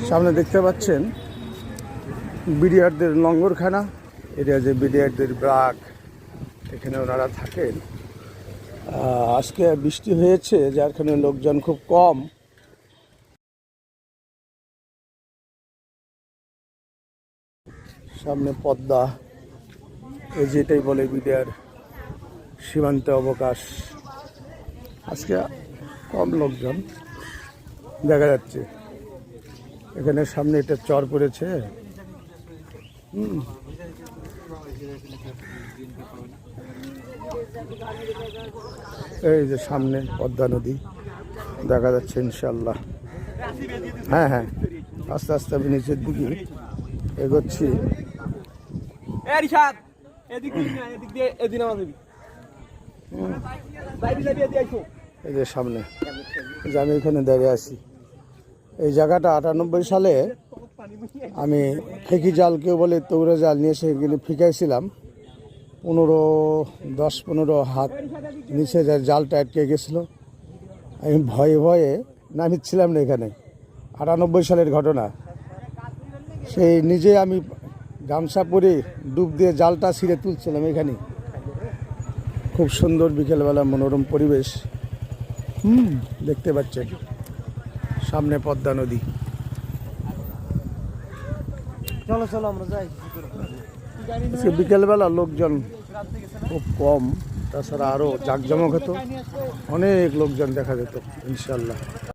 সামনে দেখতে পাচ্ছেন বিডিআরদের লঙ্গরখানা। এটা যে বিডিআরদের ব্রাক, এখানে ওনারা থাকেন। আজকে বৃষ্টি হয়েছে, যার কারণে লোকজন খুব কম। সামনে পদ্মা, এই যেটাই বলে বিডিআর সীমান্তে অবকাশ। আজকে কম লোকজন দেখা যাচ্ছে। এখানে সামনে এটা চর পড়েছে। এই যে সামনে পদ্মা নদী দেখা যাচ্ছে ইনশাল্লাহ। হ্যাঁ হ্যাঁ, আস্তে আস্তে আমি নিচের দিকে এগোচ্ছি। এই যে সামনে যে আমি এখানে দাঁড়িয়ে আছি, এই জায়গাটা 98 সালে আমি ফেঁকি জাল, কেউ বলে তৌরা জাল, নিয়ে সেখানে ফিকাইছিলাম। 10-15 হাত নিচে জালটা আটকে গেছিলো। আমি ভয়ে ভয়ে নামিচ্ছিলাম না। এখানে 98 সালের ঘটনা। সেই নিজে আমি গামছা পরে ডুব দিয়ে জালটা ছিঁড়ে তুলছিলাম। এখানে খুব সুন্দর বিকেলবেলা মনোরম পরিবেশ। দেখতে পাচ্ছেন সামনে পদ্মা নদী। চলো চলো আমরা যাই। বিকেলবেলা লোকজন খুব কম, তাছাড়া আরও জাঁকজমক হতো, অনেক লোকজন দেখা যেত ইনশাল্লাহ।